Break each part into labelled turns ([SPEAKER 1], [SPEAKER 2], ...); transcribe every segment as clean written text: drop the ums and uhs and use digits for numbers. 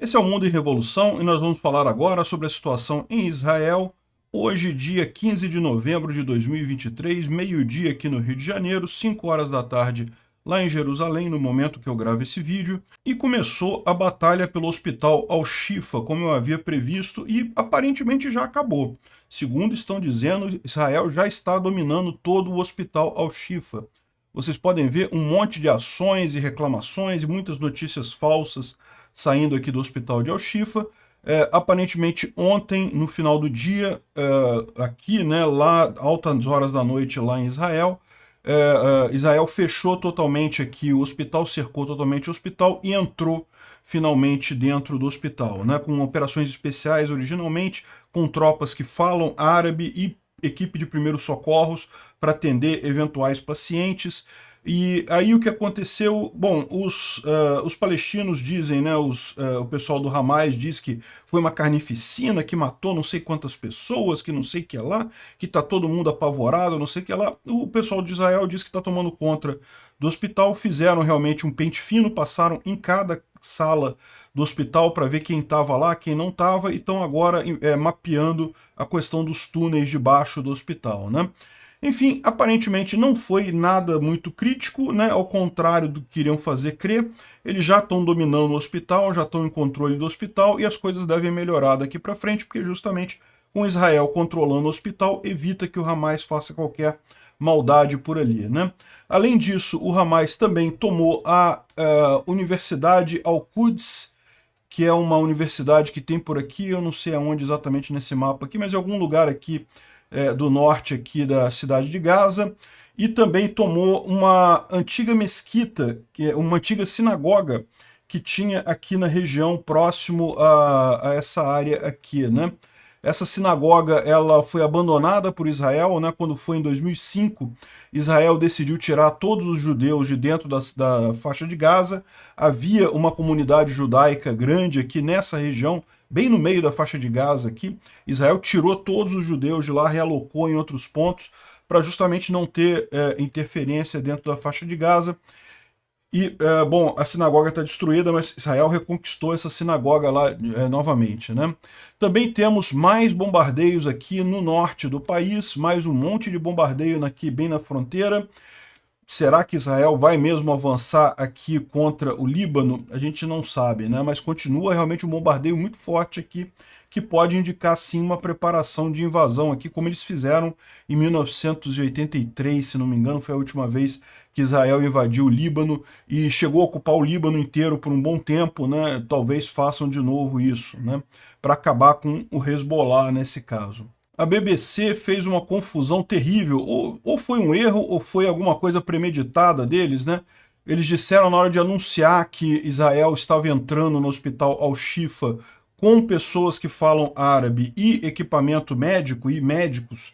[SPEAKER 1] Esse é o Mundo em Revolução e nós vamos falar agora sobre a situação em Israel. Hoje, dia 15 de novembro de 2023, meio-dia aqui no Rio de Janeiro, 5 horas da tarde lá em Jerusalém, no momento que eu gravo esse vídeo, e começou a batalha pelo hospital Al-Shifa, como eu havia previsto, e aparentemente já acabou. Segundo estão dizendo, Israel já está dominando todo o hospital Al-Shifa. Vocês podem ver um monte de ações e reclamações e muitas notícias falsas saindo aqui do hospital de Al-Shifa. Aparentemente ontem, no final do dia, aqui, né, lá, altas horas da noite lá em Israel, Israel fechou totalmente aqui o hospital, cercou totalmente o hospital e entrou finalmente dentro do hospital, né, com operações especiais originalmente, com tropas que falam árabe e equipe de primeiros socorros para atender eventuais pacientes. E aí o que aconteceu? Bom, os palestinos dizem, né, o pessoal do Hamas diz que foi uma carnificina que matou não sei quantas pessoas, que não sei o que lá, que está todo mundo apavorado, não sei o que lá. O pessoal de Israel diz que está tomando conta do hospital, fizeram realmente um pente fino, passaram em cada sala do hospital para ver quem estava lá, quem não estava, e estão agora mapeando a questão dos túneis debaixo do hospital, né? Enfim, aparentemente não foi nada muito crítico, né? Ao contrário do que queriam fazer crer. Eles já estão dominando o hospital, já estão em controle do hospital e as coisas devem melhorar daqui para frente, porque justamente com Israel controlando o hospital evita que o Hamas faça qualquer maldade por ali, né? Além disso, o Hamas também tomou a Universidade Al-Quds, que é uma universidade que tem por aqui, eu não sei aonde exatamente nesse mapa aqui, mas em algum lugar aqui do norte aqui da cidade de Gaza, e também tomou uma antiga mesquita, uma antiga sinagoga que tinha aqui na região próximo a essa área aqui, né? Essa sinagoga ela foi abandonada por Israel, né? Quando foi em 2005, Israel decidiu tirar todos os judeus de dentro da faixa de Gaza. Havia uma comunidade judaica grande aqui nessa região, bem no meio da faixa de Gaza aqui. Israel tirou todos os judeus de lá, realocou em outros pontos, para justamente não ter interferência dentro da faixa de Gaza. E, bom, a sinagoga está destruída, mas Israel reconquistou essa sinagoga lá novamente, né? Também temos mais bombardeios aqui no norte do país, mais um monte de bombardeio aqui bem na fronteira. Será que Israel vai mesmo avançar aqui contra o Líbano? A gente não sabe, né? Mas continua realmente um bombardeio muito forte aqui, que pode indicar sim uma preparação de invasão aqui, como eles fizeram em 1983, se não me engano, foi a última vez que Israel invadiu o Líbano e chegou a ocupar o Líbano inteiro por um bom tempo, né? Talvez façam de novo isso, né? Para acabar com o Hezbollah nesse caso. A BBC fez uma confusão terrível, ou foi um erro, ou foi alguma coisa premeditada deles, né? Eles disseram na hora de anunciar que Israel estava entrando no hospital Al-Shifa com pessoas que falam árabe e equipamento médico e médicos.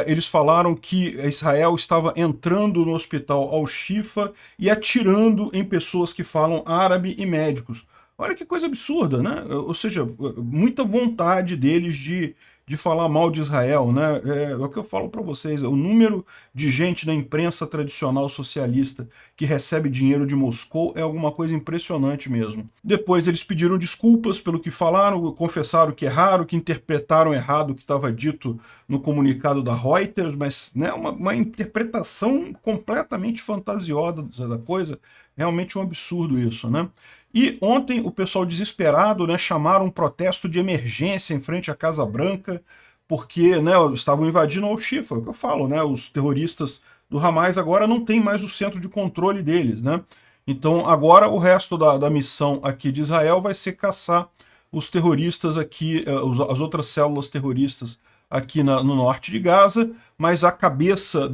[SPEAKER 1] Eles falaram que Israel estava entrando no hospital Al-Shifa e atirando em pessoas que falam árabe e médicos. Olha que coisa absurda, né? Ou seja, muita vontade deles de falar mal de Israel, né? É o que eu falo para vocês, o número de gente na imprensa tradicional socialista que recebe dinheiro de Moscou é alguma coisa impressionante mesmo. Depois eles pediram desculpas pelo que falaram, confessaram que erraram, que interpretaram errado o que estava dito no comunicado da Reuters, mas né, uma interpretação completamente fantasiosa da coisa, realmente um absurdo isso, né? E ontem o pessoal desesperado, né, chamaram um protesto de emergência em frente à Casa Branca, porque né, estavam invadindo Al-Shifa, é o que eu falo, né, os terroristas do Hamas agora não tem mais o centro de controle deles, né? Então agora o resto da missão aqui de Israel vai ser caçar os terroristas aqui, as outras células terroristas aqui no norte de Gaza, mas a cabeça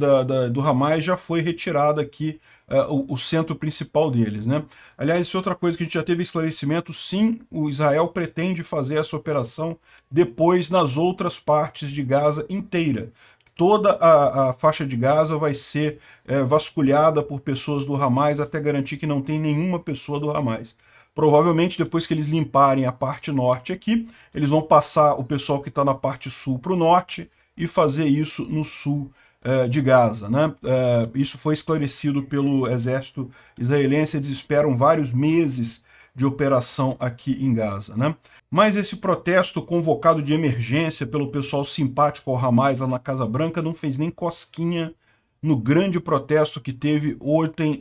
[SPEAKER 1] do Hamas já foi retirada aqui, o centro principal deles, né? Aliás, isso é outra coisa que a gente já teve esclarecimento, sim, o Israel pretende fazer essa operação depois nas outras partes de Gaza inteira. Toda a faixa de Gaza vai ser vasculhada por pessoas do Hamas até garantir que não tem nenhuma pessoa do Hamas. Provavelmente, depois que eles limparem a parte norte aqui, eles vão passar o pessoal que está na parte sul para o norte e fazer isso no sul de Gaza, né? Isso foi esclarecido pelo exército israelense, eles esperam vários meses de operação aqui em Gaza, né? Mas esse protesto convocado de emergência pelo pessoal simpático ao Hamas lá na Casa Branca não fez nem cosquinha no grande protesto que teve ontem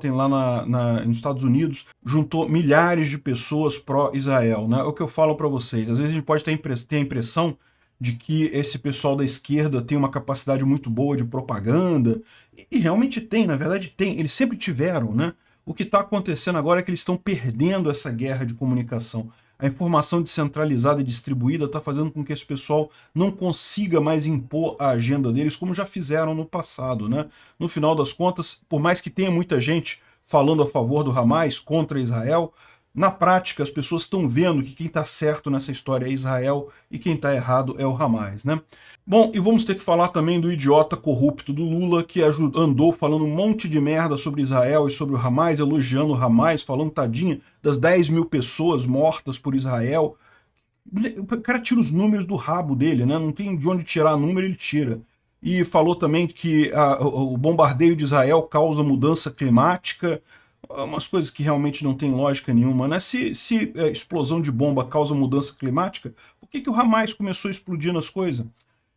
[SPEAKER 1] lá nos Estados Unidos, juntou milhares de pessoas pró-Israel, né? É o que eu falo para vocês, às vezes a gente pode ter a impressão de que esse pessoal da esquerda tem uma capacidade muito boa de propaganda, e realmente tem, na verdade tem, eles sempre tiveram, né? O que está acontecendo agora é que eles estão perdendo essa guerra de comunicação. A informação descentralizada e distribuída está fazendo com que esse pessoal não consiga mais impor a agenda deles, como já fizeram no passado, né? No final das contas, por mais que tenha muita gente falando a favor do Hamas, contra Israel, na prática as pessoas estão vendo que quem está certo nessa história é Israel e quem está errado é o Hamas, né? Bom, e vamos ter que falar também do idiota corrupto do Lula, que andou falando um monte de merda sobre Israel e sobre o Hamas, elogiando o Hamas, falando tadinha das 10 mil pessoas mortas por Israel. O cara tira os números do rabo dele, né? Não tem de onde tirar número, ele tira. E falou também que o bombardeio de Israel causa mudança climática, umas coisas que realmente não tem lógica nenhuma, né? Se explosão de bomba causa mudança climática, por que o Hamas começou a explodir nas coisas?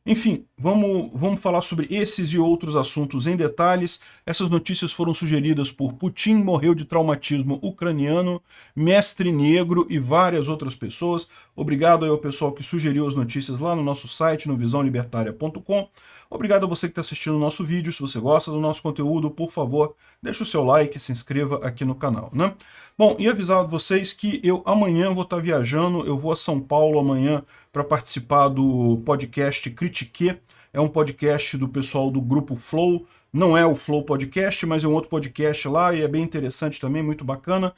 [SPEAKER 1] Enfim, vamos falar sobre esses e outros assuntos em detalhes. Essas notícias foram sugeridas por Putin, morreu de traumatismo ucraniano, Mestre Negro e várias outras pessoas. Obrigado aí ao pessoal que sugeriu as notícias lá no nosso site, no visãolibertaria.com. Obrigado a você que está assistindo o nosso vídeo. Se você gosta do nosso conteúdo, por favor, deixe o seu like e se inscreva aqui no canal, né? Bom, e avisar vocês que eu amanhã vou estar viajando, eu vou a São Paulo amanhã para participar do podcast Critique. É um podcast do pessoal do Grupo Flow. Não é o Flow Podcast, mas é um outro podcast lá e é bem interessante também, muito bacana.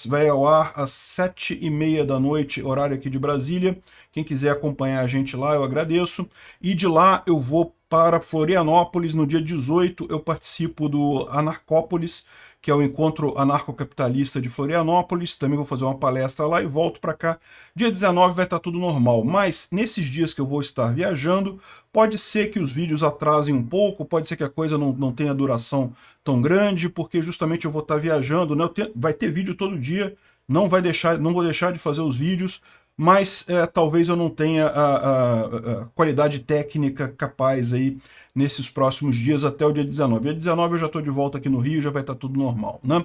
[SPEAKER 1] Vai ao ar às 7h30 da noite, horário aqui de Brasília. Quem quiser acompanhar a gente lá, eu agradeço. E de lá eu vou para Florianópolis, no dia 18 eu participo do Anarcópolis, que é o encontro anarcocapitalista de Florianópolis. Também vou fazer uma palestra lá e volto para cá. Dia 19 vai estar tudo normal, mas nesses dias que eu vou estar viajando, pode ser que os vídeos atrasem um pouco, pode ser que a coisa não tenha duração tão grande, porque justamente eu vou estar viajando, né? Vai ter vídeo todo dia, não vou deixar de fazer os vídeos, mas talvez eu não tenha a qualidade técnica capaz aí nesses próximos dias até o dia 19. Dia 19 eu já estou de volta aqui no Rio, já vai estar tudo normal, né?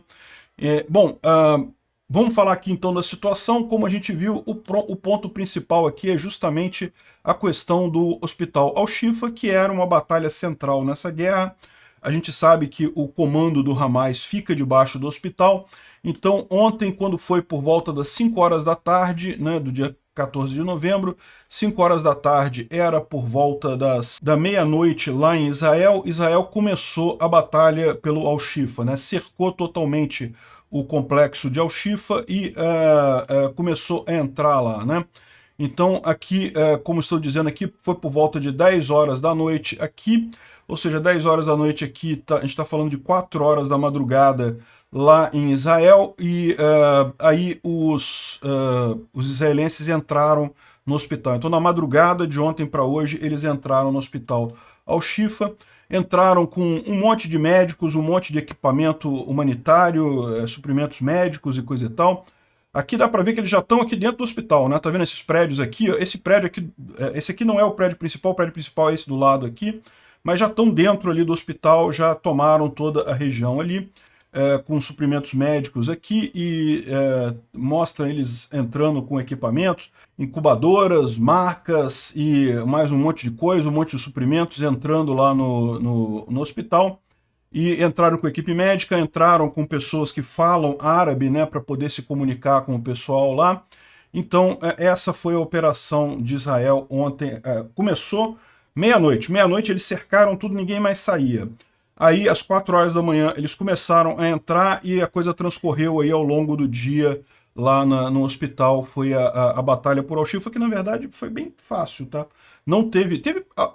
[SPEAKER 1] Vamos falar aqui então da situação. Como a gente viu, o ponto principal aqui é justamente a questão do Hospital Al-Shifa, que era uma batalha central nessa guerra. A gente sabe que o comando do Hamas fica debaixo do hospital. Então, ontem, quando foi por volta das 5 horas da tarde, né, do dia 14 de novembro, 5 horas da tarde, era por volta da meia-noite lá em Israel. Israel começou a batalha pelo Al-Shifa, né, cercou totalmente o complexo de Al-Shifa e começou a entrar lá, né? Então, aqui, como estou dizendo aqui, foi por volta de 10 horas da noite aqui, ou seja, 10 horas da noite aqui, a gente está falando de 4 horas da madrugada lá em Israel, e aí os israelenses entraram no hospital. Então, na madrugada de ontem para hoje, eles entraram no hospital Al-Shifa, entraram com um monte de médicos, um monte de equipamento humanitário, suprimentos médicos e coisa e tal. Aqui dá para ver que eles já estão aqui dentro do hospital, né? Tá vendo esses prédios aqui? Esse prédio aqui, esse aqui não é o prédio principal é esse do lado aqui, mas já estão dentro ali do hospital, já tomaram toda a região ali, com suprimentos médicos aqui, e mostra eles entrando com equipamentos, incubadoras, marcas e mais um monte de coisa, um monte de suprimentos entrando lá no hospital. E entraram com equipe médica, entraram com pessoas que falam árabe, né, para poder se comunicar com o pessoal lá. Então, essa foi a operação de Israel ontem. Começou meia-noite. Meia-noite eles cercaram tudo, ninguém mais saía. Aí, às 4 horas da manhã, eles começaram a entrar e a coisa transcorreu aí ao longo do dia lá no hospital. Foi a batalha por Al-Shifa, que na verdade foi bem fácil, tá? Não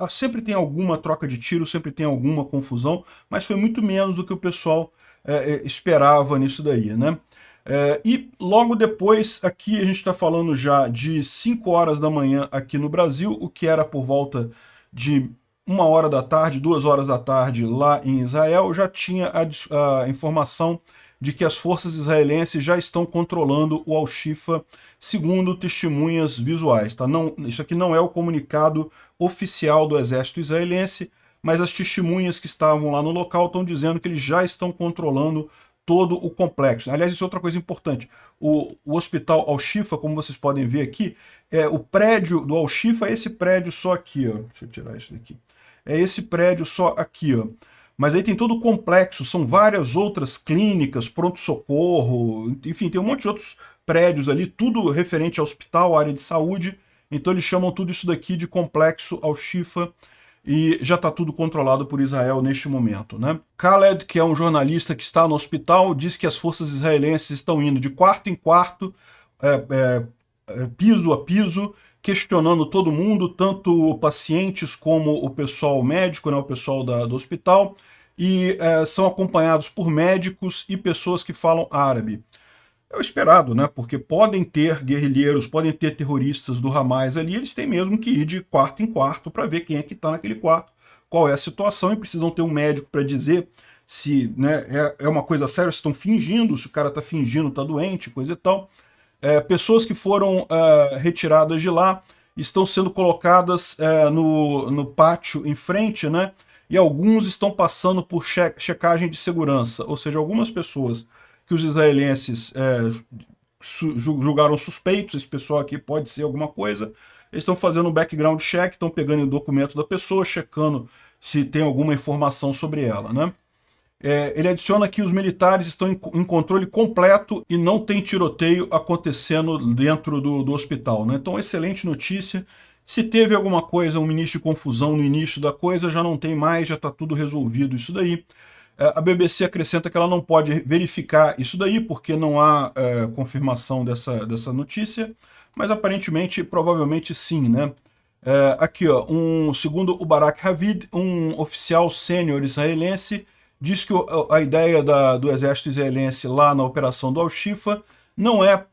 [SPEAKER 1] sempre tem alguma troca de tiro, sempre tem alguma confusão, mas foi muito menos do que o pessoal esperava nisso daí, né? E logo depois, aqui a gente está falando já de 5 horas da manhã aqui no Brasil, o que era por volta de 1 hora da tarde, 2 horas da tarde lá em Israel, já tinha a informação de que as forças israelenses já estão controlando o Al-Shifa, segundo testemunhas visuais. Tá? Não, isso aqui não é o comunicado oficial do exército israelense, mas as testemunhas que estavam lá no local estão dizendo que eles já estão controlando todo o complexo. Aliás, isso é outra coisa importante. O hospital Al-Shifa, como vocês podem ver aqui, o prédio do Al-Shifa é esse prédio só aqui. Ó. Deixa eu tirar isso daqui. É esse prédio só aqui. Ó. Mas aí tem todo o complexo, são várias outras clínicas, pronto-socorro, enfim, tem um monte de outros prédios ali, tudo referente ao hospital, área de saúde. Então eles chamam tudo isso daqui de complexo Al-Shifa, e já está tudo controlado por Israel neste momento. Né? Khaled, que é um jornalista que está no hospital, diz que as forças israelenses estão indo de quarto em quarto, piso a piso, questionando todo mundo, tanto pacientes como o pessoal médico, né, o pessoal do hospital, e são acompanhados por médicos e pessoas que falam árabe. É o esperado, né? Porque podem ter guerrilheiros, podem ter terroristas do Hamas ali, eles têm mesmo que ir de quarto em quarto para ver quem é que está naquele quarto, qual é a situação, e precisam ter um médico para dizer se, né, é uma coisa séria, se estão fingindo, se o cara está fingindo, está doente, coisa e tal. Pessoas que foram retiradas de lá estão sendo colocadas no pátio em frente, né? E alguns estão passando por checagem de segurança, ou seja, algumas pessoas que os israelenses julgaram suspeitos, esse pessoal aqui pode ser alguma coisa, eles estão fazendo um background check, estão pegando o documento da pessoa, checando se tem alguma informação sobre ela, né? Ele adiciona que os militares estão em controle completo e não tem tiroteio acontecendo dentro do hospital, né? Então, excelente notícia. Se teve alguma coisa, um início de confusão no início da coisa, já não tem mais, já está tudo resolvido isso daí. A BBC acrescenta que ela não pode verificar isso daí, porque não há confirmação dessa notícia, mas aparentemente, provavelmente sim, né? Aqui, ó, segundo o Barak Havid, um oficial sênior israelense, diz que a ideia do exército israelense lá na operação do Al-Shifa não é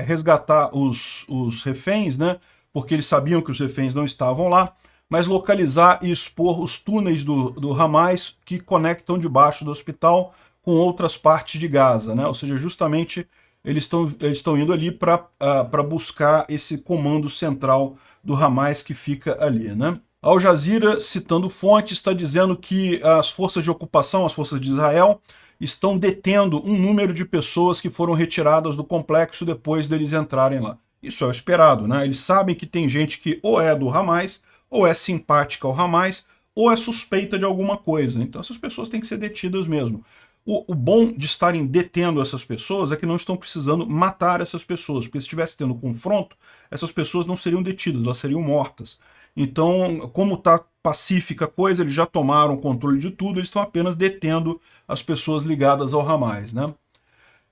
[SPEAKER 1] resgatar os reféns, né? Porque eles sabiam que os reféns não estavam lá, mas localizar e expor os túneis do Hamas que conectam debaixo do hospital com outras partes de Gaza, né? Ou seja, justamente eles estão indo ali para buscar esse comando central do Hamas que fica ali, né? Al Jazeera, citando fontes, está dizendo que as forças de ocupação, as forças de Israel, estão detendo um número de pessoas que foram retiradas do complexo depois deles entrarem lá. Isso é o esperado, né? Eles sabem que tem gente que ou é do Hamas, ou é simpática ao Hamas, ou é suspeita de alguma coisa. Então essas pessoas têm que ser detidas mesmo. O bom de estarem detendo essas pessoas é que não estão precisando matar essas pessoas, porque se estivesse tendo confronto, essas pessoas não seriam detidas, elas seriam mortas. Então, como está pacífica a coisa, eles já tomaram o controle de tudo, eles estão apenas detendo as pessoas ligadas ao Hamas, né?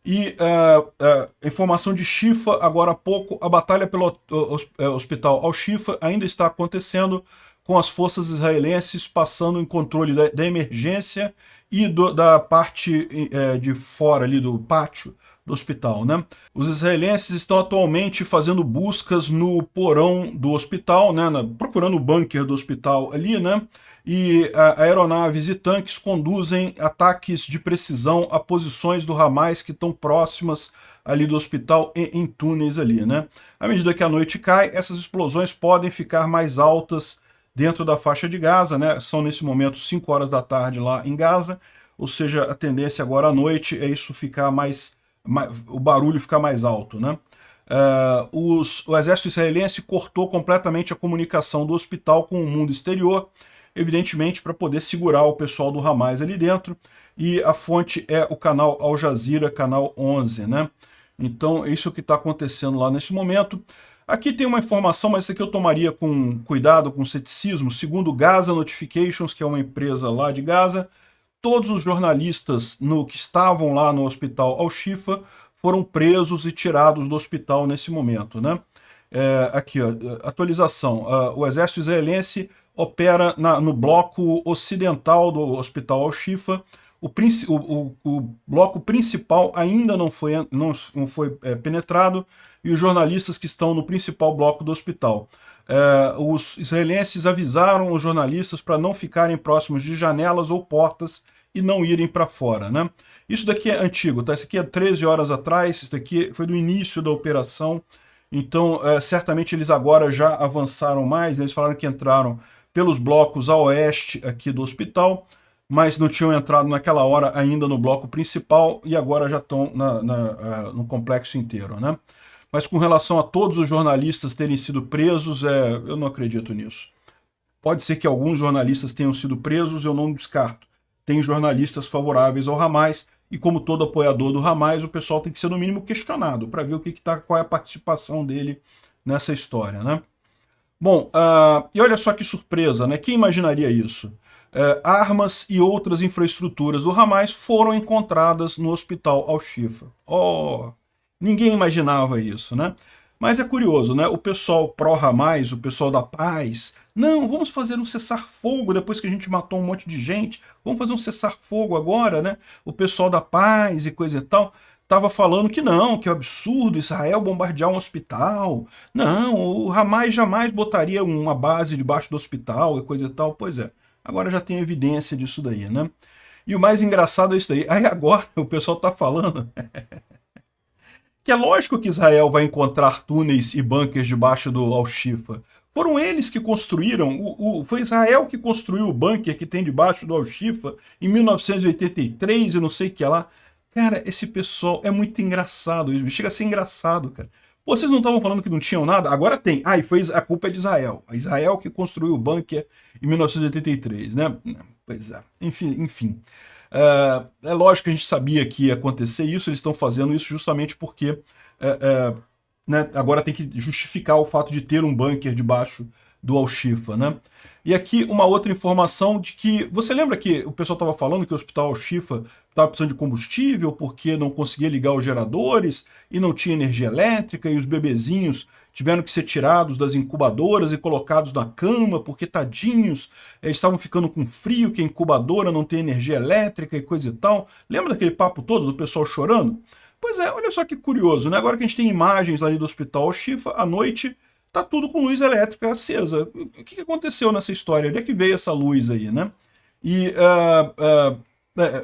[SPEAKER 1] E informação de Shifa, agora há pouco, a batalha pelo hospital Al-Shifa ainda está acontecendo, com as forças israelenses passando em controle da emergência e da parte de fora ali do pátio do hospital, né? Os israelenses estão atualmente fazendo buscas no porão do hospital, né? Procurando o bunker do hospital ali, né? E aeronaves e tanques conduzem ataques de precisão a posições do Hamas que estão próximas ali do hospital e em túneis ali, né? À medida que a noite cai, essas explosões podem ficar mais altas dentro da faixa de Gaza, né? São nesse momento 5 horas da tarde lá em Gaza, ou seja, a tendência agora à noite é isso ficar o barulho ficar mais alto, né? O exército israelense cortou completamente a comunicação do hospital com o mundo exterior, evidentemente para poder segurar o pessoal do Hamas ali dentro, e a fonte é o canal Al Jazeera, canal 11, né? Então, é isso que está acontecendo lá nesse momento. Aqui tem uma informação, mas isso aqui eu tomaria com cuidado, com ceticismo. Segundo Gaza Notifications, que é uma empresa lá de Gaza, todos os jornalistas que estavam lá no hospital Al-Shifa foram presos e tirados do hospital nesse momento, né? Aqui, ó, atualização. O exército israelense opera no bloco ocidental do hospital Al-Shifa. O bloco principal ainda não foi penetrado, e os jornalistas que estão no principal bloco do hospital. Os israelenses avisaram os jornalistas para não ficarem próximos de janelas ou portas e não irem para fora, né? Isso daqui é antigo, tá? Isso aqui é 13 horas atrás, isso daqui foi do início da operação, então certamente eles agora já avançaram mais, né? Eles falaram que entraram pelos blocos a oeste aqui do hospital, mas não tinham entrado naquela hora ainda no bloco principal e agora já estão no complexo inteiro, né? Mas com relação a todos os jornalistas terem sido presos, eu não acredito nisso. Pode ser que alguns jornalistas tenham sido presos, eu não descarto. Tem jornalistas favoráveis ao Hamas, e como todo apoiador do Hamas, o pessoal tem que ser no mínimo questionado, para ver qual é a participação dele nessa história, né? Bom, e olha só que surpresa, né? Quem imaginaria isso? Armas e outras infraestruturas do Hamas foram encontradas no hospital Al-Shifa. Oh, ninguém imaginava isso, né? Mas é curioso, né? O pessoal pró-Hamas, o pessoal da paz, não, vamos fazer um cessar-fogo depois que a gente matou um monte de gente, vamos fazer um cessar-fogo agora, né? O pessoal da paz e coisa e tal estava falando que não, que é um absurdo Israel bombardear um hospital. Não, o Hamas jamais botaria uma base debaixo do hospital e coisa e tal. Pois é, agora já tem evidência disso daí, né? E o mais engraçado é isso daí. Aí agora o pessoal está falando que é lógico que Israel vai encontrar túneis e bunkers debaixo do Al-Shifa. Foram eles que construíram, foi Israel que construiu o bunker que tem debaixo do Al-Shifa em 1983 e não sei o que lá. Cara, esse pessoal é muito engraçado, chega a ser engraçado, cara. Pô, vocês não estavam falando que não tinham nada? Agora tem. Ah, e a culpa é de Israel. A Israel que construiu o bunker em 1983, né? Pois é, enfim. É lógico que a gente sabia que ia acontecer isso, eles estão fazendo isso justamente porque né, agora tem que justificar o fato de ter um bunker debaixo do Al-Shifa, né? E aqui uma outra informação de que... Você lembra que o pessoal estava falando que o hospital Al-Shifa estava precisando de combustível porque não conseguia ligar os geradores e não tinha energia elétrica e os bebezinhos tiveram que ser tirados das incubadoras e colocados na cama porque, tadinhos, eles estavam ficando com frio, que a incubadora não tem energia elétrica e coisa e tal. Lembra daquele papo todo do pessoal chorando? Pois é, olha só que curioso, né? Agora que a gente tem imagens ali do hospital Al-Shifa, à noite, tá tudo com luz elétrica acesa. O que aconteceu nessa história? Onde é que veio essa luz aí, né? E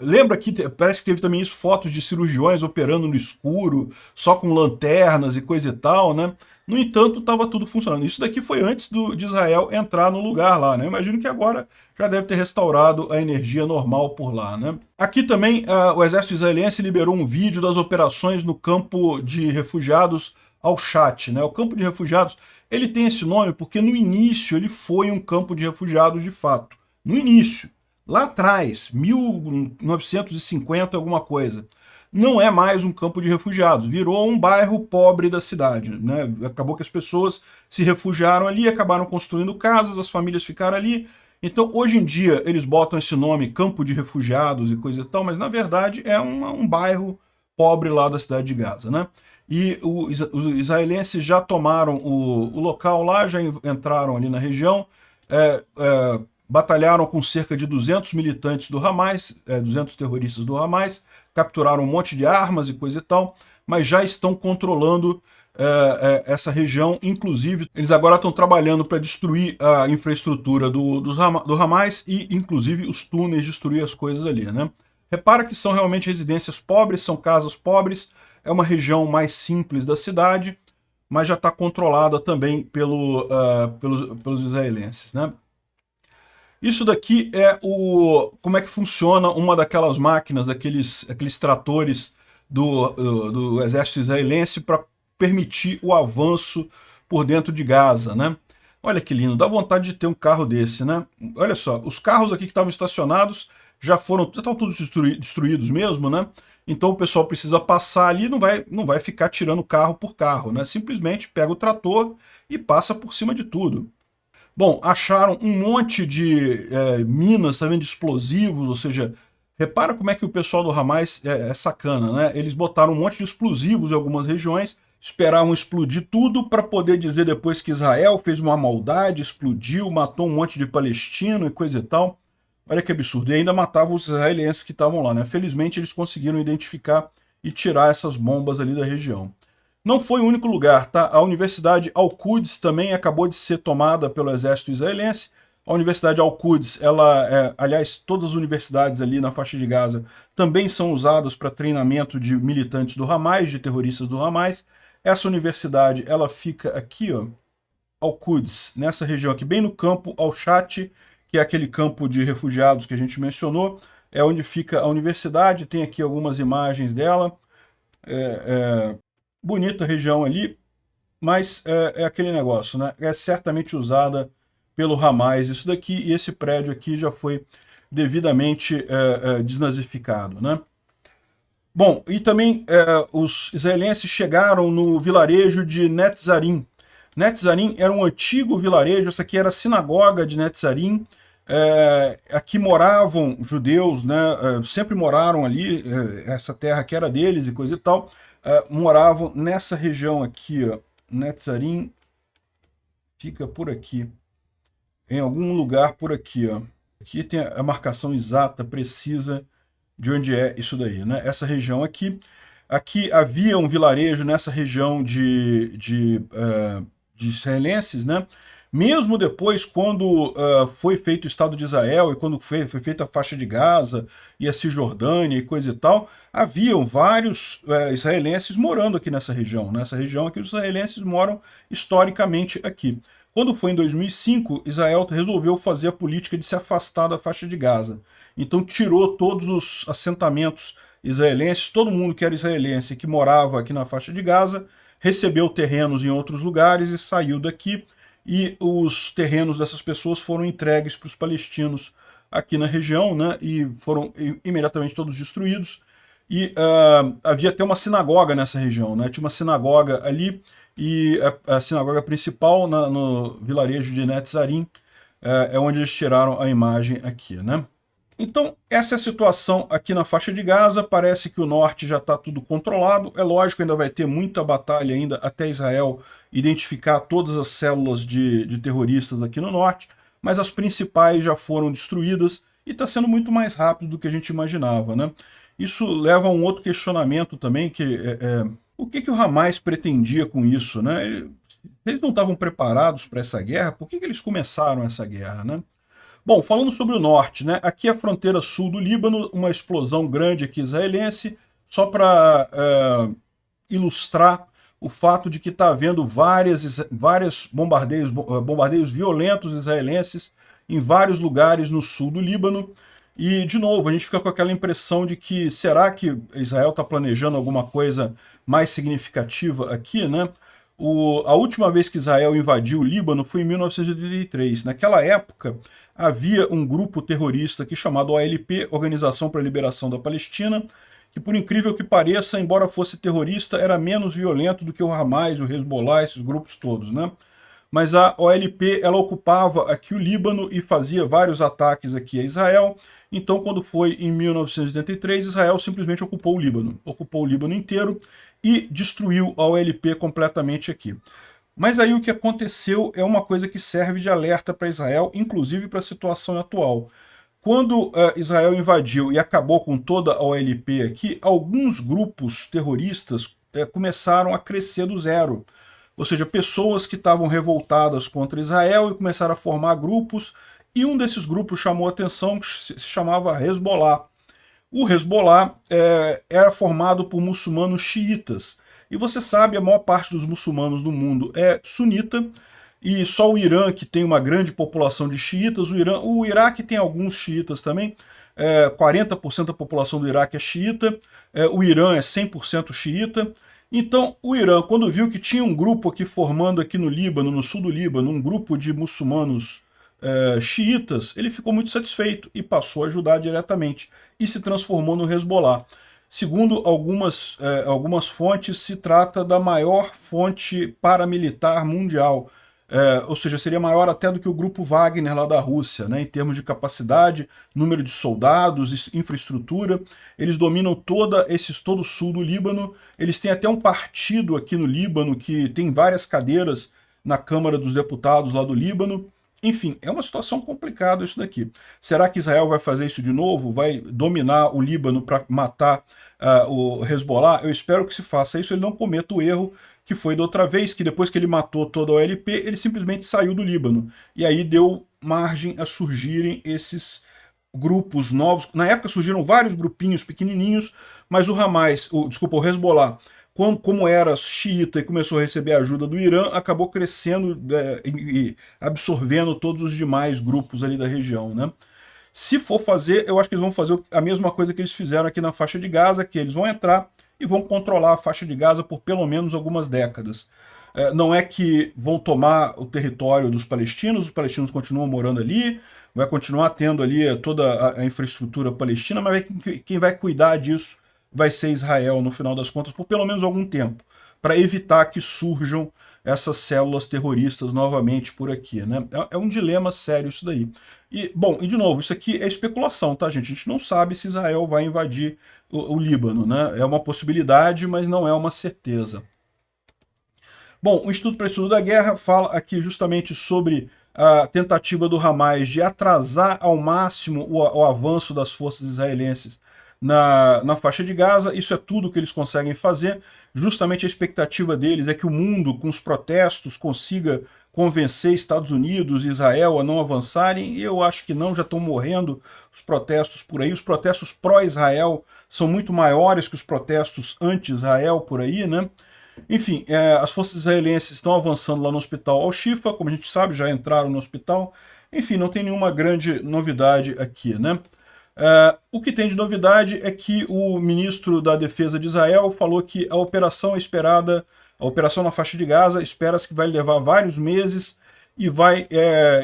[SPEAKER 1] lembra que parece que teve também isso, fotos de cirurgiões operando no escuro, só com lanternas e coisa e tal, né? No entanto, estava tudo funcionando. Isso daqui foi antes de Israel entrar no lugar lá, né? Imagino que agora já deve ter restaurado a energia normal por lá, né? Aqui também o exército israelense liberou um vídeo das operações no campo de refugiados Al-Shat, né? O campo de refugiados, ele tem esse nome porque no início ele foi um campo de refugiados de fato. No início, lá atrás, 1950 alguma coisa. Não é mais um campo de refugiados, virou um bairro pobre da cidade, né? Acabou que as pessoas se refugiaram ali, acabaram construindo casas, as famílias ficaram ali. Então, hoje em dia, eles botam esse nome campo de refugiados e coisa e tal, mas na verdade é um bairro pobre lá da cidade de Gaza, né? E os israelenses já tomaram o local lá, já entraram ali na região, batalharam com cerca de 200 militantes do Hamas, 200 terroristas do Hamas, capturaram um monte de armas e coisa e tal, mas já estão controlando essa região. Inclusive, eles agora estão trabalhando para destruir a infraestrutura do Hamas e, inclusive, os túneis, destruir as coisas ali, né? Repara que são realmente residências pobres, são casas pobres, é uma região mais simples da cidade, mas já está controlada também pelos israelenses, né? Isso daqui é como é que funciona uma daquelas máquinas, aqueles tratores do exército israelense para permitir o avanço por dentro de Gaza, né? Olha que lindo, dá vontade de ter um carro desse, né? Olha só, os carros aqui que estavam estacionados já estão todos destruídos mesmo, né? Então o pessoal precisa passar ali, não vai ficar tirando carro por carro, né? Simplesmente pega o trator e passa por cima de tudo. Bom, acharam um monte de minas também de explosivos, ou seja, repara como é que o pessoal do Hamas é sacana, né? Eles botaram um monte de explosivos em algumas regiões, esperavam explodir tudo para poder dizer depois que Israel fez uma maldade, explodiu, matou um monte de palestino e coisa e tal. Olha que absurdo. E ainda matavam os israelenses que estavam lá, né? Felizmente eles conseguiram identificar e tirar essas bombas ali da região. Não foi o único lugar, tá? A Universidade Al-Quds também acabou de ser tomada pelo exército israelense. A Universidade Al-Quds, aliás, todas as universidades ali na faixa de Gaza também são usadas para treinamento de militantes do Hamas, de terroristas do Hamas. Essa universidade, ela fica aqui, ó, Al-Quds, nessa região aqui, bem no campo Al-Shat, que é aquele campo de refugiados que a gente mencionou, é onde fica a universidade, tem aqui algumas imagens dela, bonita região ali, mas é aquele negócio, né? É certamente usada pelo Hamas isso daqui, e esse prédio aqui já foi devidamente desnazificado, né? Bom, e também os israelenses chegaram no vilarejo de Netzarim. Netzarim era um antigo vilarejo, essa aqui era a sinagoga de Netzarim. Aqui moravam judeus, né? Sempre moraram ali, essa terra que era deles e coisa e tal. Moravam nessa região aqui, ó. Netzarim fica por aqui, em algum lugar por aqui, ó. Aqui tem a marcação exata, precisa, de onde é isso daí, né? Essa região aqui. Aqui havia um vilarejo nessa região de israelenses, né? Mesmo depois, quando foi feito o Estado de Israel e quando foi feita a faixa de Gaza e a Cisjordânia e coisa e tal, haviam vários israelenses morando aqui nessa região. Nessa região aqui, os israelenses moram historicamente aqui. Quando foi em 2005, Israel resolveu fazer a política de se afastar da faixa de Gaza. Então tirou todos os assentamentos israelenses, todo mundo que era israelense que morava aqui na faixa de Gaza, recebeu terrenos em outros lugares e saiu daqui, e os terrenos dessas pessoas foram entregues para os palestinos aqui na região, né, e foram imediatamente todos destruídos. E havia até uma sinagoga nessa região, né, tinha uma sinagoga ali, e a sinagoga principal no vilarejo de Netzarim é onde eles tiraram a imagem aqui, né. Então, essa é a situação aqui na faixa de Gaza. Parece que o norte já está tudo controlado. É lógico, ainda vai ter muita batalha ainda até Israel identificar todas as células de terroristas aqui no norte, mas as principais já foram destruídas e está sendo muito mais rápido do que a gente imaginava, né? Isso leva a um outro questionamento também, que o que o Hamas pretendia com isso, né? Eles não estavam preparados para essa guerra, por que eles começaram essa guerra, né? Bom, falando sobre o norte, né? Aqui é a fronteira sul do Líbano, uma explosão grande aqui israelense, só para ilustrar o fato de que está havendo vários bombardeios violentos israelenses em vários lugares no sul do Líbano. E, de novo, a gente fica com aquela impressão de que será que Israel está planejando alguma coisa mais significativa aqui, né? A última vez que Israel invadiu o Líbano foi em 1983. Naquela época, havia um grupo terrorista aqui chamado OLP, Organização para a Liberação da Palestina, que, por incrível que pareça, embora fosse terrorista, era menos violento do que o Hamas, o Hezbollah, esses grupos todos, né? Mas a OLP, ela ocupava aqui o Líbano e fazia vários ataques aqui a Israel. Então, quando foi em 1983, Israel simplesmente ocupou o Líbano inteiro e destruiu a OLP completamente aqui. Mas aí o que aconteceu é uma coisa que serve de alerta para Israel, inclusive para a situação atual. Quando Israel invadiu e acabou com toda a OLP aqui, alguns grupos terroristas começaram a crescer do zero. Ou seja, pessoas que estavam revoltadas contra Israel e começaram a formar grupos, e um desses grupos chamou a atenção, que se chamava Hezbollah. O Hezbollah era formado por muçulmanos xiitas. E você sabe, a maior parte dos muçulmanos do mundo é sunita, e só o Irã que tem uma grande população de xiitas. O Iraque tem alguns xiitas também, 40% da população do Iraque é xiita, o Irã é 100% xiita. Então, o Irã, quando viu que tinha um grupo aqui formando aqui no Líbano, no sul do Líbano, um grupo de muçulmanos xiitas, ele ficou muito satisfeito e passou a ajudar diretamente e se transformou no Hezbollah. Segundo algumas fontes, se trata da maior fonte paramilitar mundial. Ou seja, seria maior até do que o grupo Wagner lá da Rússia, né, em termos de capacidade, número de soldados, infraestrutura. Eles dominam todo o sul do Líbano. Eles têm até um partido aqui no Líbano que tem várias cadeiras na Câmara dos Deputados lá do Líbano. Enfim, é uma situação complicada isso daqui. Será que Israel vai fazer isso de novo? Vai dominar o Líbano para matar o Hezbollah? Eu espero que se faça isso, ele não cometa o erro que foi da outra vez, que depois que ele matou toda a OLP, ele simplesmente saiu do Líbano. E aí deu margem a surgirem esses grupos novos. Na época surgiram vários grupinhos pequenininhos, mas o Hamas, desculpa, o Hezbollah, como era xiita e começou a receber ajuda do Irã, acabou crescendo e absorvendo todos os demais grupos ali da região, né? Se for fazer, eu acho que eles vão fazer a mesma coisa que eles fizeram aqui na faixa de Gaza, que eles vão entrar e vão controlar a faixa de Gaza por pelo menos algumas décadas. Não é que vão tomar o território dos palestinos, os palestinos continuam morando ali, vai continuar tendo ali toda a infraestrutura palestina, mas quem vai cuidar disso vai ser Israel, no final das contas, por pelo menos algum tempo, para evitar que surjam essas células terroristas novamente por aqui, né? É um dilema sério isso daí. E, bom, e de novo, isso aqui é especulação, tá, gente? A gente não sabe se Israel vai invadir o Líbano, né? É uma possibilidade, mas não é uma certeza. Bom, o Instituto para o Estudo da Guerra fala aqui justamente sobre a tentativa do Hamas de atrasar ao máximo o avanço das forças israelenses na faixa de Gaza. Isso é tudo que eles conseguem fazer. Justamente a expectativa deles é que o mundo, com os protestos, consiga convencer Estados Unidos e Israel a não avançarem, e eu acho que não, já estão morrendo os protestos por aí. Os protestos pró-Israel são muito maiores que os protestos anti-Israel por aí, né? Enfim, as forças israelenses estão avançando lá no hospital Al-Shifa, como a gente sabe, já entraram no hospital. Enfim, não tem nenhuma grande novidade aqui, né? O que tem de novidade é que o ministro da Defesa de Israel falou que a operação esperada, a operação na faixa de Gaza, espera-se que vai levar vários meses e vai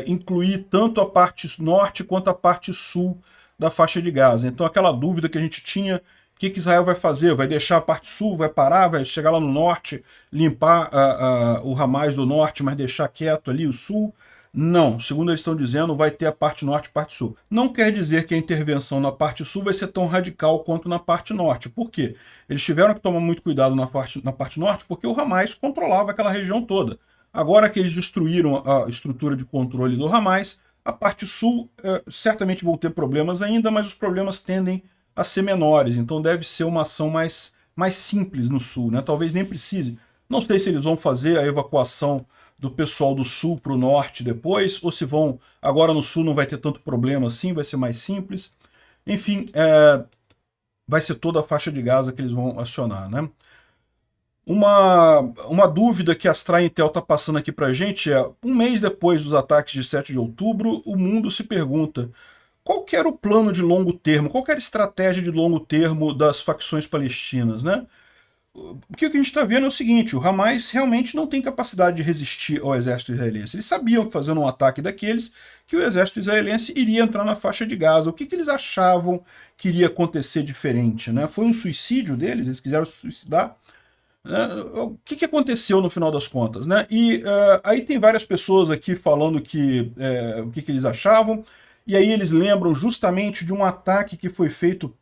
[SPEAKER 1] incluir tanto a parte norte quanto a parte sul da faixa de Gaza. Então aquela dúvida que a gente tinha, o que Israel vai fazer? Vai deixar a parte sul, vai parar, vai chegar lá no norte, limpar o Hamas do norte, mas deixar quieto ali o sul? Não, segundo eles estão dizendo, vai ter a parte norte e a parte sul. Não quer dizer que a intervenção na parte sul vai ser tão radical quanto na parte norte. Por quê? Eles tiveram que tomar muito cuidado na parte norte porque o Hamas controlava aquela região toda. Agora que eles destruíram a estrutura de controle do Hamas, a parte sul certamente vão ter problemas ainda, mas os problemas tendem a ser menores. Então deve ser uma ação mais simples no sul, né? Talvez nem precise. Não sei se eles vão fazer a evacuação do pessoal do sul para o norte depois, ou se vão... Agora no sul não vai ter tanto problema assim, vai ser mais simples. Enfim, vai ser toda a faixa de Gaza que eles vão acionar, né? Uma dúvida que a Astra Intel está passando aqui para a gente é, um mês depois dos ataques de 7 de outubro, o mundo se pergunta qual que era o plano de longo termo, qual que era a estratégia de longo termo das facções palestinas, né? O que a gente está vendo é o seguinte, o Hamas realmente não tem capacidade de resistir ao exército israelense. Eles sabiam que fazendo um ataque daqueles, que o exército israelense iria entrar na faixa de Gaza. O que eles achavam que iria acontecer diferente, né? Foi um suicídio deles? Eles quiseram se suicidar? O que aconteceu no final das contas, né? E aí tem várias pessoas aqui falando que, o que eles achavam, e aí eles lembram justamente de um ataque que foi feito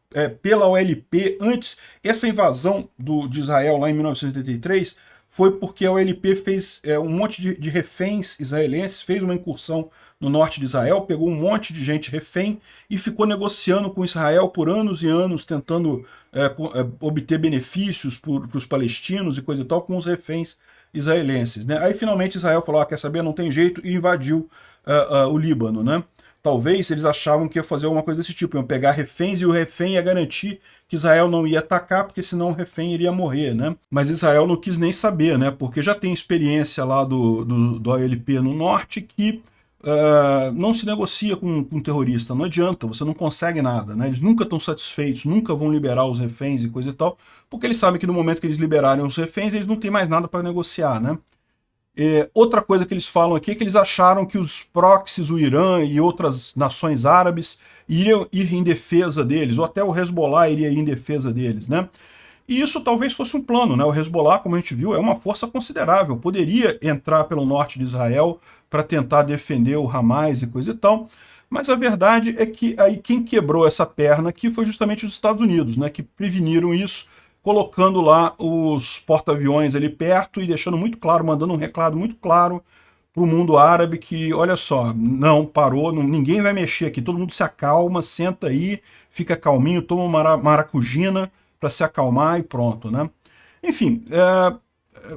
[SPEAKER 1] pela OLP antes. Essa invasão de Israel lá em 1983 foi porque a OLP fez um monte de reféns israelenses, fez uma incursão no norte de Israel, pegou um monte de gente refém e ficou negociando com Israel por anos e anos, tentando obter benefícios para os palestinos e coisa e tal com os reféns israelenses, né? Aí finalmente Israel falou, quer saber, não tem jeito, e invadiu o Líbano, né? Talvez eles achavam que ia fazer alguma coisa desse tipo, iam pegar reféns e o refém ia garantir que Israel não ia atacar, porque senão o refém iria morrer, né? Mas Israel não quis nem saber, né? Porque já tem experiência lá do OLP no norte que não se negocia com um terrorista, não adianta, você não consegue nada, né? Eles nunca estão satisfeitos, nunca vão liberar os reféns e coisa e tal, porque eles sabem que no momento que eles liberarem os reféns, eles não têm mais nada para negociar, né? Outra coisa que eles falam aqui é que eles acharam que os proxies, o Irã e outras nações árabes iriam ir em defesa deles, ou até o Hezbollah iria ir em defesa deles, né? E isso talvez fosse um plano, né? O Hezbollah, como a gente viu, é uma força considerável, poderia entrar pelo norte de Israel para tentar defender o Hamas e coisa e tal, mas a verdade é que aí quem quebrou essa perna aqui foi justamente os Estados Unidos, né? Que preveniram isso, colocando lá os porta-aviões ali perto e deixando muito claro, mandando um recado muito claro para o mundo árabe que, olha só, não, parou, ninguém vai mexer aqui, todo mundo se acalma, senta aí, fica calminho, toma uma maracujina para se acalmar e pronto, né? Enfim,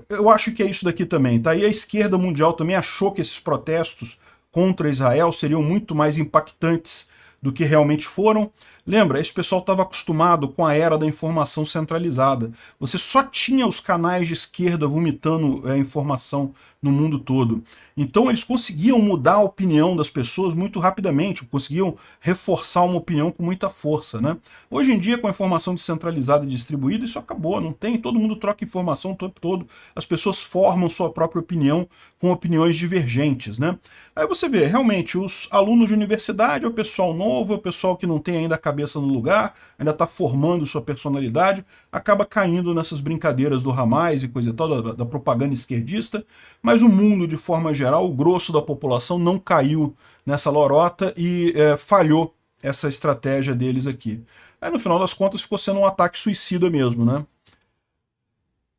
[SPEAKER 1] eu acho que é isso daqui também, tá? E a esquerda mundial também achou que esses protestos contra Israel seriam muito mais impactantes do que realmente foram. Lembra, esse pessoal estava acostumado com a era da informação centralizada. Você só tinha os canais de esquerda vomitando informação no mundo todo. Então eles conseguiam mudar a opinião das pessoas muito rapidamente, conseguiam reforçar uma opinião com muita força, né? Hoje em dia, com a informação descentralizada e distribuída, isso acabou, não tem, todo mundo troca informação o tempo todo, as pessoas formam sua própria opinião com opiniões divergentes, né? Aí você vê, realmente, os alunos de universidade, é o pessoal novo, é o pessoal que não tem ainda a cabeça no lugar, ainda está formando sua personalidade, acaba caindo nessas brincadeiras do Hamas e coisa e tal, da propaganda esquerdista, mas o mundo, de forma geral, o grosso da população não caiu nessa lorota e falhou essa estratégia deles aqui. Aí, no final das contas, ficou sendo um ataque suicida mesmo, né?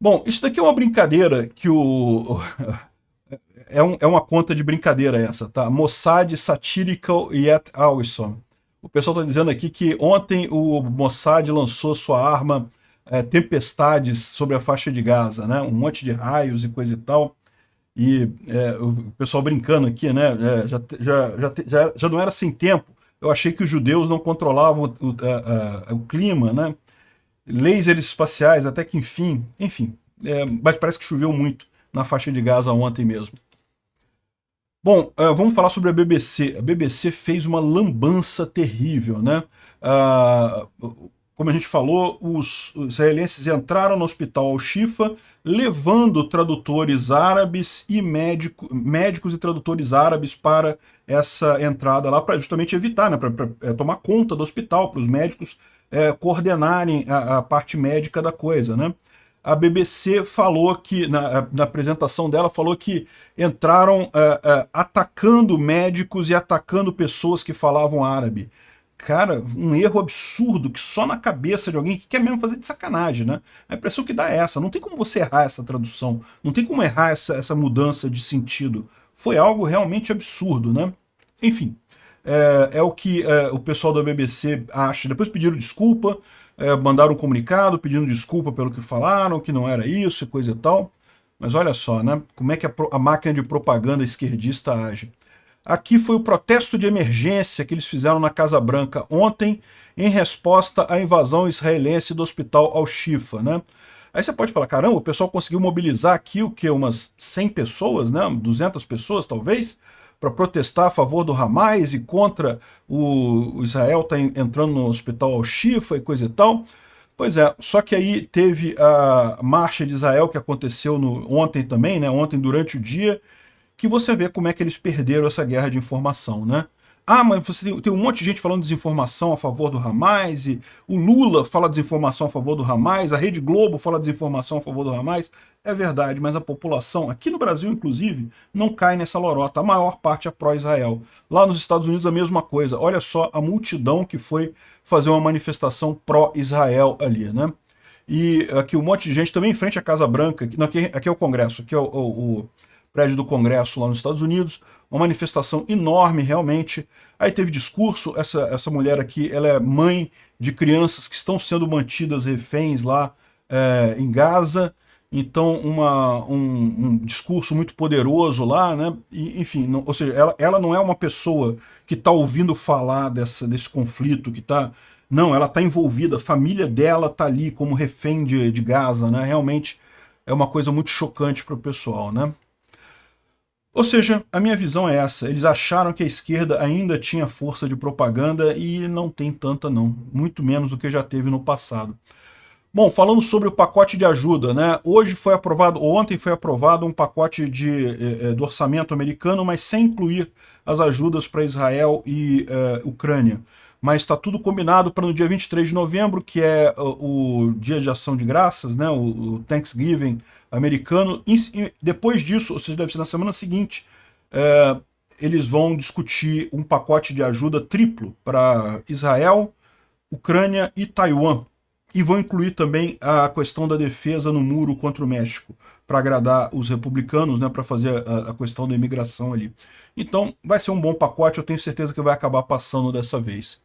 [SPEAKER 1] Bom, isso daqui é uma brincadeira que o... é uma conta de brincadeira essa, tá? Mossad Satirical Yet Awesome. O pessoal está dizendo aqui que ontem o Mossad lançou sua arma Tempestades sobre a faixa de Gaza, né? Um monte de raios e coisa e tal. E o pessoal brincando aqui, né? Já não era sem tempo. Eu achei que os judeus não controlavam o clima, né? Lasers espaciais, até que enfim. Mas parece que choveu muito na faixa de Gaza ontem mesmo. Bom, vamos falar sobre a BBC. A BBC fez uma lambança terrível, né? Como a gente falou, os israelenses entraram no hospital Al-Shifa, levando tradutores árabes e médicos e tradutores árabes para essa entrada lá, para justamente evitar, né, para tomar conta do hospital, para os médicos coordenarem a parte médica da coisa, né? A BBC falou que, na apresentação dela, falou que entraram atacando médicos e atacando pessoas que falavam árabe. Cara, um erro absurdo que só na cabeça de alguém que quer mesmo fazer de sacanagem, né? A impressão que dá é essa. Não tem como você errar essa tradução. Não tem como errar essa mudança de sentido. Foi algo realmente absurdo, né? Enfim, é o que o pessoal da BBC acha. Depois pediram desculpa, mandaram um comunicado pedindo desculpa pelo que falaram, que não era isso e coisa e tal. Mas olha só, né? Como é que a máquina de propaganda esquerdista age. Aqui foi o protesto de emergência que eles fizeram na Casa Branca ontem, em resposta à invasão israelense do hospital Al-Shifa, né? Aí você pode falar, caramba, o pessoal conseguiu mobilizar aqui o quê? Umas 100 pessoas, né? 200 pessoas, talvez, para protestar a favor do Hamas e contra o Israel tá entrando no hospital Al-Shifa e coisa e tal. Pois é, só que aí teve a marcha de Israel que aconteceu ontem também, né? Ontem durante o dia, que você vê como é que eles perderam essa guerra de informação, né? Ah, mas você tem um monte de gente falando desinformação a favor do Hamas, e o Lula fala desinformação a favor do Hamas, a Rede Globo fala desinformação a favor do Hamas. É verdade, mas a população, aqui no Brasil inclusive, não cai nessa lorota. A maior parte é pró-Israel. Lá nos Estados Unidos a mesma coisa. Olha só a multidão que foi fazer uma manifestação pró-Israel ali, né? E aqui um monte de gente também em frente à Casa Branca, aqui é o Congresso, aqui é o prédio do Congresso lá nos Estados Unidos, uma manifestação enorme realmente. Aí teve discurso, essa mulher aqui, ela é mãe de crianças que estão sendo mantidas reféns lá em Gaza, então um discurso muito poderoso lá, né? E, enfim, ou seja, ela não é uma pessoa que está ouvindo falar desse conflito, que está... Não, ela está envolvida, a família dela está ali como refém de Gaza, né? Realmente é uma coisa muito chocante para o pessoal, né? Ou seja, a minha visão é essa, eles acharam que a esquerda ainda tinha força de propaganda e não tem tanta não, muito menos do que já teve no passado. Bom, falando sobre o pacote de ajuda, né? Ontem foi aprovado um pacote do orçamento americano, mas sem incluir as ajudas para Israel e Ucrânia. Mas está tudo combinado para no dia 23 de novembro, que é o Dia de Ação de Graças, né? O Thanksgiving americano. E depois disso, ou seja, deve ser na semana seguinte, eles vão discutir um pacote de ajuda triplo para Israel, Ucrânia e Taiwan. E vão incluir também a questão da defesa no muro contra o México, para agradar os republicanos, né, para fazer a questão da imigração ali. Então, vai ser um bom pacote, eu tenho certeza que vai acabar passando dessa vez.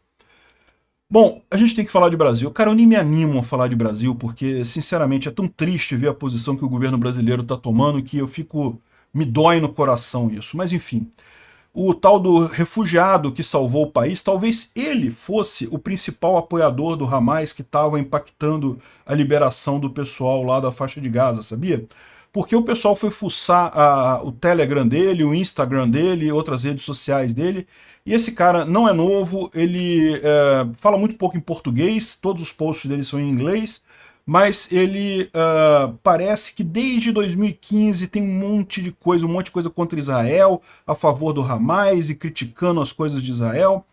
[SPEAKER 1] Bom, a gente tem que falar de Brasil. Cara, eu nem me animo a falar de Brasil, porque, sinceramente, é tão triste ver a posição que o governo brasileiro está tomando que eu fico. Me dói no coração isso. Mas, enfim. O tal do refugiado que salvou o país, talvez ele fosse o principal apoiador do Hamas que estava impactando a liberação do pessoal lá da faixa de Gaza, sabia? Porque o pessoal foi fuçar o Telegram dele, o Instagram dele e outras redes sociais dele, e esse cara não é novo, ele fala muito pouco em português, todos os posts dele são em inglês, mas ele parece que desde 2015 tem um monte de coisa contra Israel, a favor do Hamas e criticando as coisas de Israel.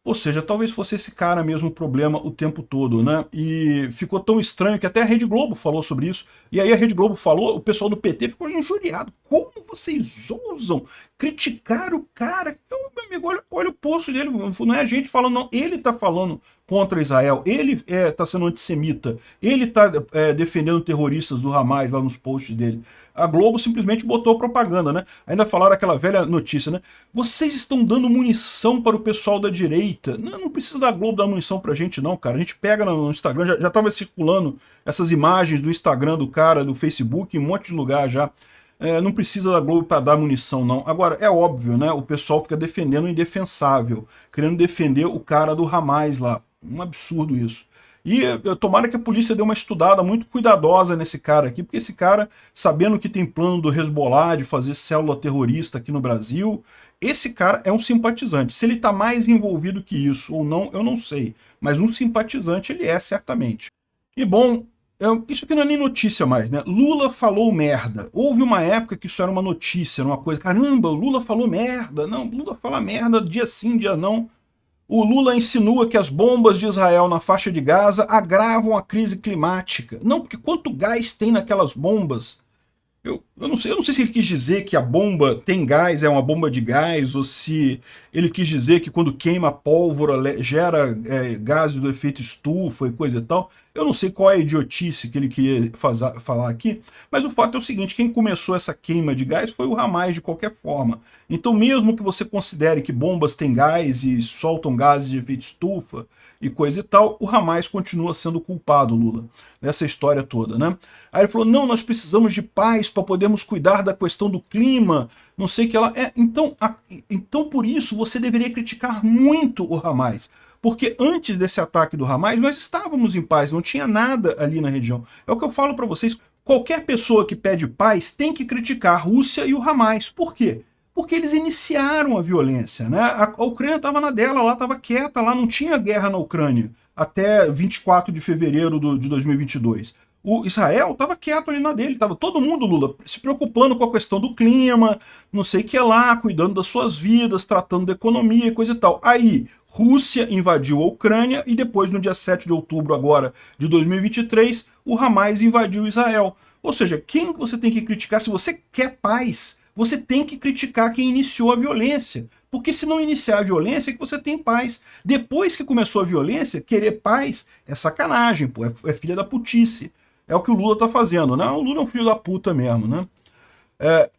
[SPEAKER 1] Ou seja, talvez fosse esse cara mesmo o problema o tempo todo, né? E ficou tão estranho que até a Rede Globo falou sobre isso. E aí a Rede Globo falou, o pessoal do PT ficou injuriado. Como vocês ousam criticar o cara? Meu amigo, olha o posto dele, não é a gente falando, não. Ele tá falando contra Israel, ele tá sendo antissemita, ele tá defendendo terroristas do Hamas lá nos posts dele. A Globo simplesmente botou propaganda, né? Ainda falaram aquela velha notícia, né? Vocês estão dando munição para o pessoal da direita. Não precisa da Globo dar munição pra gente, não, cara. A gente pega no Instagram, já tava circulando essas imagens do Instagram do cara, do Facebook, em um monte de lugar já. Não precisa da Globo para dar munição, não. Agora, é óbvio, né? O pessoal fica defendendo o indefensável, querendo defender o cara do Hamas lá. Um absurdo isso. E tomara que a polícia dê uma estudada muito cuidadosa nesse cara aqui, porque esse cara, sabendo que tem plano do Hezbollah de fazer célula terrorista aqui no Brasil, esse cara é um simpatizante. Se ele está mais envolvido que isso ou não, eu não sei. Mas um simpatizante ele é, certamente. E bom, isso aqui não é nem notícia mais, né? Lula falou merda. Houve uma época que isso era uma notícia, era uma coisa, caramba, o Lula falou merda. Não, Lula fala merda dia sim, dia não. O Lula insinua que as bombas de Israel na faixa de Gaza agravam a crise climática. Não, porque quanto gás tem naquelas bombas? Eu não sei se ele quis dizer que a bomba tem gás, é uma bomba de gás, ou se ele quis dizer que quando queima pólvora gera gases do efeito estufa e coisa e tal. Eu não sei qual é a idiotice que ele queria falar aqui, mas o fato é o seguinte, quem começou essa queima de gás foi o Hamas de qualquer forma. Então mesmo que você considere que bombas têm gás e soltam gases de efeito estufa e coisa e tal, o Hamas continua sendo culpado, Lula, nessa história toda, né? Aí ele falou, não, nós precisamos de paz para podermos cuidar da questão do clima, não sei o que ela... Então por isso você deveria criticar muito o Hamas, porque antes desse ataque do Hamas nós estávamos em paz, não tinha nada ali na região. É o que eu falo para vocês, qualquer pessoa que pede paz tem que criticar a Rússia e o Hamas. Por quê? Porque eles iniciaram a violência, né? A Ucrânia estava na dela, lá estava quieta, lá não tinha guerra na Ucrânia até 24 de fevereiro de 2022. O Israel estava quieto ali na dele, estava todo mundo, Lula, se preocupando com a questão do clima, não sei o que lá, cuidando das suas vidas, tratando da economia e coisa e tal. Aí, Rússia invadiu a Ucrânia e depois, no dia 7 de outubro agora de 2023, o Hamas invadiu Israel. Ou seja, quem você tem que criticar? Se você quer paz, você tem que criticar quem iniciou a violência. Porque se não iniciar a violência é que você tem paz. Depois que começou a violência, querer paz é sacanagem, pô, é filha da putice. É o que o Lula tá fazendo, né? O Lula é um filho da puta mesmo, né?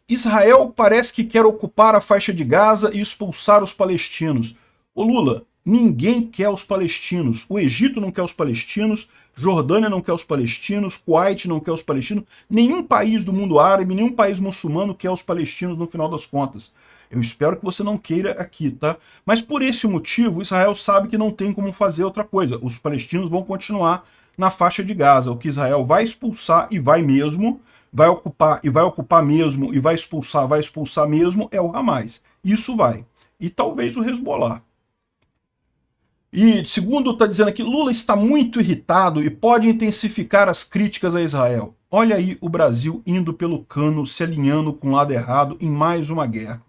[SPEAKER 1] Israel parece que quer ocupar a faixa de Gaza e expulsar os palestinos. Ô Lula, ninguém quer os palestinos. O Egito não quer os palestinos, Jordânia não quer os palestinos, Kuwait não quer os palestinos, nenhum país do mundo árabe, nenhum país muçulmano quer os palestinos no final das contas. Eu espero que você não queira aqui, tá? Mas por esse motivo, Israel sabe que não tem como fazer outra coisa. Os palestinos vão continuar na faixa de Gaza. O que Israel vai expulsar, e vai mesmo, vai ocupar mesmo, e vai expulsar mesmo, é o Hamas. Isso vai. E talvez o Hezbollah. E segundo está dizendo aqui, Lula está muito irritado e pode intensificar as críticas a Israel. Olha aí o Brasil indo pelo cano, se alinhando com o lado errado em mais uma guerra.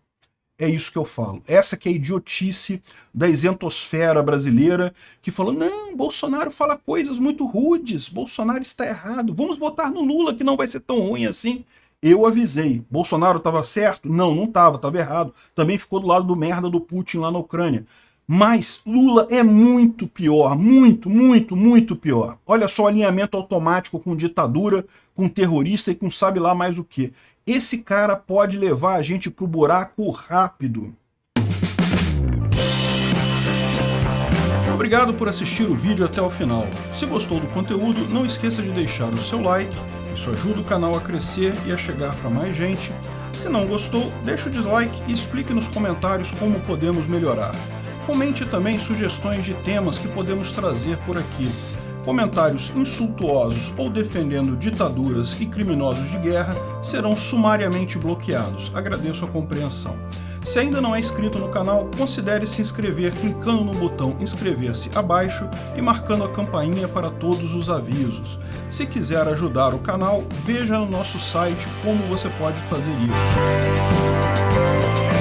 [SPEAKER 1] É isso que eu falo. Essa que é a idiotice da isentosfera brasileira, que falou, não, Bolsonaro fala coisas muito rudes, Bolsonaro está errado, vamos votar no Lula que não vai ser tão ruim assim. Eu avisei. Bolsonaro estava certo? Não, não estava errado. Também ficou do lado do merda do Putin lá na Ucrânia. Mas Lula é muito pior, muito, muito, muito pior. Olha só o alinhamento automático com ditadura, com terrorista e com sabe lá mais o que. Esse cara pode levar a gente pro buraco rápido. Obrigado por assistir o vídeo até o final. Se gostou do conteúdo, não esqueça de deixar o seu like, isso ajuda o canal a crescer e a chegar para mais gente. Se não gostou, deixe o dislike e explique nos comentários como podemos melhorar. Comente também sugestões de temas que podemos trazer por aqui. Comentários insultuosos ou defendendo ditaduras e criminosos de guerra serão sumariamente bloqueados. Agradeço a compreensão. Se ainda não é inscrito no canal, considere se inscrever clicando no botão inscrever-se abaixo e marcando a campainha para todos os avisos. Se quiser ajudar o canal, veja no nosso site como você pode fazer isso.